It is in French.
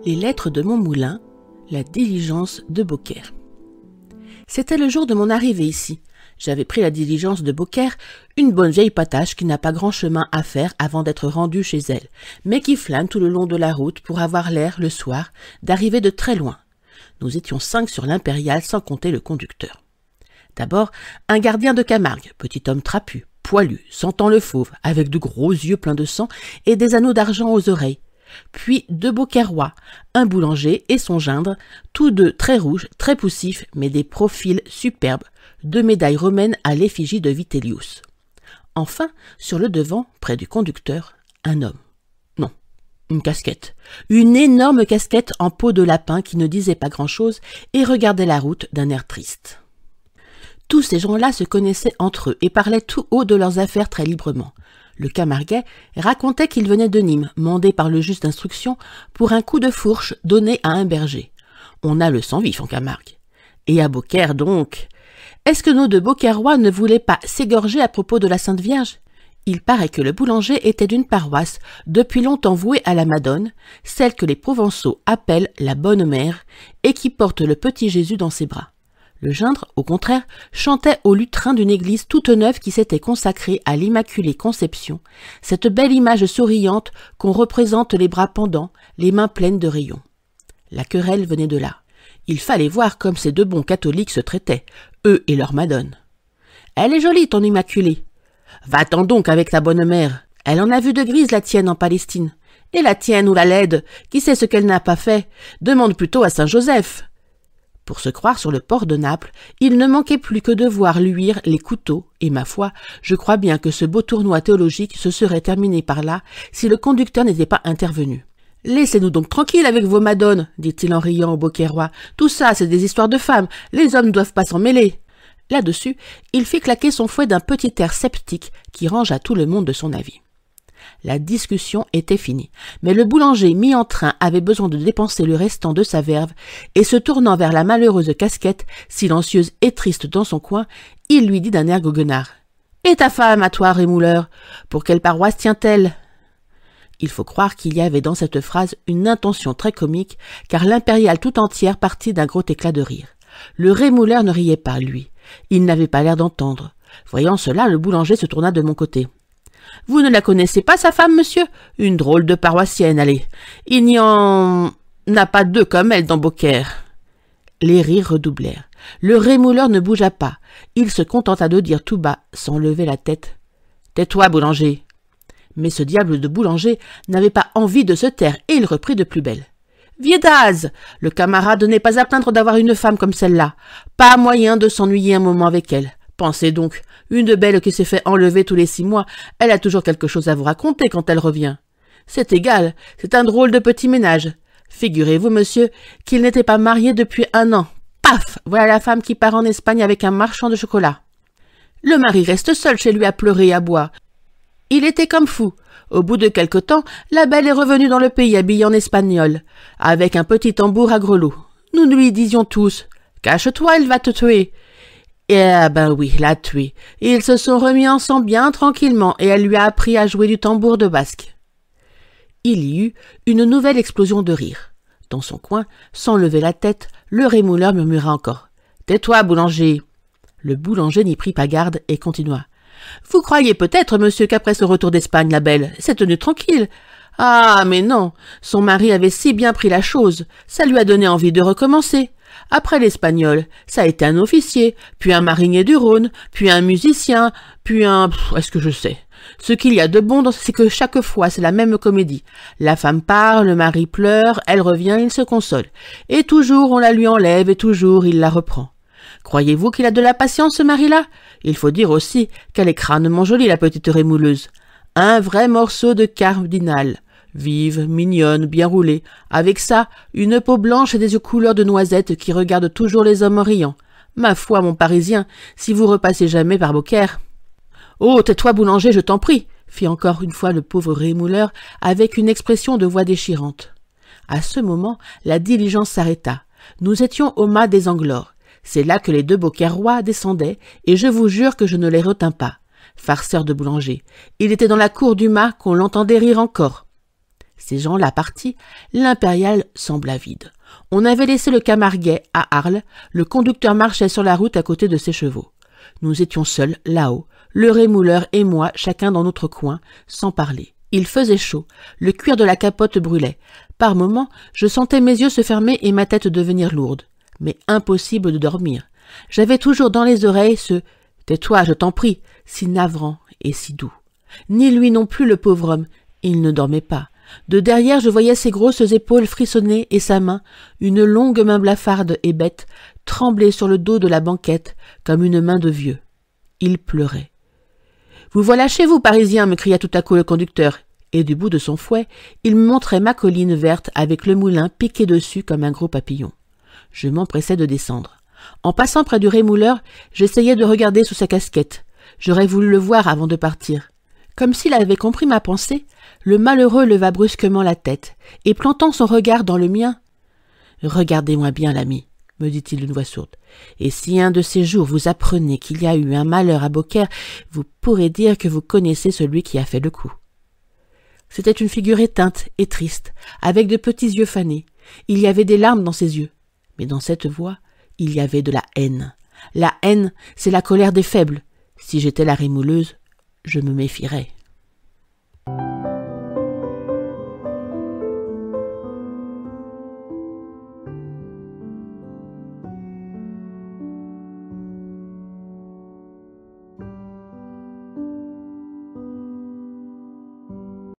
Les lettres de mon moulin, la diligence de Beaucaire. C'était le jour de mon arrivée ici. J'avais pris la diligence de Beaucaire, une bonne vieille patache qui n'a pas grand chemin à faire avant d'être rendue chez elle, mais qui flâne tout le long de la route pour avoir l'air, le soir, d'arriver de très loin. Nous étions 5 sur l'Impériale sans compter le conducteur. D'abord, un gardien de Camargue, petit homme trapu, poilu, sentant le fauve, avec de gros yeux pleins de sang et des anneaux d'argent aux oreilles. Puis 2 Beaucairois, un boulanger et son gindre, tous deux très rouges, très poussifs, mais des profils superbes, 2 médailles romaines à l'effigie de Vitellius. Enfin, sur le devant, près du conducteur, un homme. Non, une casquette. Une énorme casquette en peau de lapin qui ne disait pas grand-chose et regardait la route d'un air triste. Tous ces gens-là se connaissaient entre eux et parlaient tout haut de leurs affaires très librement. Le Camarguais racontait qu'il venait de Nîmes, mandé par le juge d'instruction pour un coup de fourche donné à un berger. On a le sang vif en Camargue. Et à Beaucaire donc. Est-ce que nos 2 Beaucairois ne voulaient pas s'égorger à propos de la Sainte Vierge? Il paraît que le boulanger était d'une paroisse depuis longtemps vouée à la Madone, celle que les Provençaux appellent la Bonne Mère, et qui porte le petit Jésus dans ses bras. Le gindre, au contraire, chantait au lutrin d'une église toute neuve qui s'était consacrée à l'Immaculée Conception, cette belle image souriante qu'on représente les bras pendants, les mains pleines de rayons. La querelle venait de là. Il fallait voir comme ces 2 bons catholiques se traitaient, eux et leur Madone. « Elle est jolie, ton Immaculée. Va-t'en donc avec ta bonne mère. Elle en a vu de grises, la tienne, en Palestine. Et la tienne ou la laide, qui sait ce qu'elle n'a pas fait? Demande plutôt à Saint-Joseph. » Pour se croire sur le port de Naples, il ne manquait plus que de voir luire les couteaux, et ma foi, je crois bien que ce beau tournoi théologique se serait terminé par là si le conducteur n'était pas intervenu. « Laissez-nous donc tranquilles avec vos madones, dit-il en riant au Beaucairois. Tout ça, c'est des histoires de femmes, les hommes ne doivent pas s'en mêler. » Là-dessus, il fit claquer son fouet d'un petit air sceptique qui rangea tout le monde de son avis. La discussion était finie, mais le boulanger mis en train avait besoin de dépenser le restant de sa verve, et se tournant vers la malheureuse casquette, silencieuse et triste dans son coin, il lui dit d'un air goguenard. « Et ta femme, à toi, rémouleur, pour quelle paroisse tient-elle » Il faut croire qu'il y avait dans cette phrase une intention très comique, car l'impériale tout entière partit d'un gros éclat de rire. Le rémouleur ne riait pas, lui. Il n'avait pas l'air d'entendre. Voyant cela, le boulanger se tourna de mon côté. « Vous ne la connaissez pas, sa femme, monsieur? Une drôle de paroissienne, allez. Il n'y en a pas 2 comme elle dans Beaucaire. » Les rires redoublèrent. Le rémouleur ne bougea pas. Il se contenta de dire tout bas, sans lever la tête. « Tais-toi, boulanger. » Mais ce diable de boulanger n'avait pas envie de se taire, et il reprit de plus belle. « Viédase! Le camarade n'est pas à plaindre d'avoir une femme comme celle-là. Pas moyen de s'ennuyer un moment avec elle. Pensez donc, une belle qui s'est fait enlever tous les 6 mois, elle a toujours quelque chose à vous raconter quand elle revient. C'est égal, c'est un drôle de petit ménage. Figurez-vous, monsieur, qu'il n'était pas marié depuis 1 an. Paf! Voilà la femme qui part en Espagne avec un marchand de chocolat. Le mari reste seul chez lui à pleurer et à boire. Il était comme fou. Au bout de quelque temps, la belle est revenue dans le pays habillée en espagnol, avec un petit tambour à grelots. Nous lui disions tous « Cache-toi, il va te tuer !» Et ben oui, l'a tué. Ils se sont remis ensemble bien tranquillement et elle lui a appris à jouer du tambour de basque. Il y eut une nouvelle explosion de rire. Dans son coin, sans lever la tête, le rémouleur murmura encore « Tais-toi, boulanger !» Le boulanger n'y prit pas garde et continua. « Vous croyez peut-être, monsieur, qu'après ce retour d'Espagne, la belle s'est tenue tranquille. Ah, mais non, son mari avait si bien pris la chose, ça lui a donné envie de recommencer. Après l'espagnol, ça a été un officier, puis un marinier du Rhône, puis un musicien, puis un... est-ce que je sais? Ce qu'il y a de bon, c'est que chaque fois, c'est la même comédie. La femme part, le mari pleure, elle revient, il se console. Et toujours, on la lui enlève, et toujours, il la reprend. Croyez-vous qu'il a de la patience, ce mari-là? Il faut dire aussi qu'elle est crânement jolie, la petite rémouleuse. Un vrai morceau de cardinal. Vive, mignonne, bien roulée. Avec ça, une peau blanche et des yeux couleur de noisette qui regardent toujours les hommes en riant. Ma foi, mon Parisien, si vous repassez jamais par Beaucaire. « Oh, tais-toi, boulanger, je t'en prie !» fit encore une fois le pauvre rémouleur avec une expression de voix déchirante. À ce moment, la diligence s'arrêta. Nous étions au mât des Anglores. C'est là que les 2 Beaucairois descendaient, et je vous jure que je ne les retins pas. Farceur de boulanger. Il était dans la cour du mât qu'on l'entendait rire encore. Ces gens-là partis, l'impériale sembla vide. On avait laissé le Camarguais à Arles, le conducteur marchait sur la route à côté de ses chevaux. Nous étions seuls, là-haut, le rémouleur et moi, chacun dans notre coin, sans parler. Il faisait chaud, le cuir de la capote brûlait. Par moments, je sentais mes yeux se fermer et ma tête devenir lourde. Mais impossible de dormir. J'avais toujours dans les oreilles ce « tais-toi, je t'en prie », si navrant et si doux. Ni lui non plus, le pauvre homme, il ne dormait pas. De derrière, je voyais ses grosses épaules frissonner et sa main, une longue main blafarde et bête, trembler sur le dos de la banquette comme une main de vieux. Il pleurait. « Vous voilà chez vous, Parisien !» me cria tout à coup le conducteur, et du bout de son fouet, il me montrait ma colline verte avec le moulin piqué dessus comme un gros papillon. Je m'empressais de descendre. En passant près du rémouleur, j'essayais de regarder sous sa casquette. J'aurais voulu le voir avant de partir. Comme s'il avait compris ma pensée, le malheureux leva brusquement la tête, et plantant son regard dans le mien, « Regardez-moi bien, l'ami, » me dit-il d'une voix sourde, « et si un de ces jours vous apprenez qu'il y a eu un malheur à Beaucaire, vous pourrez dire que vous connaissez celui qui a fait le coup. » C'était une figure éteinte et triste, avec de petits yeux fanés. Il y avait des larmes dans ses yeux, mais dans cette voix, il y avait de la haine. La haine, c'est la colère des faibles. Si j'étais la rémouleuse, je me méfierais.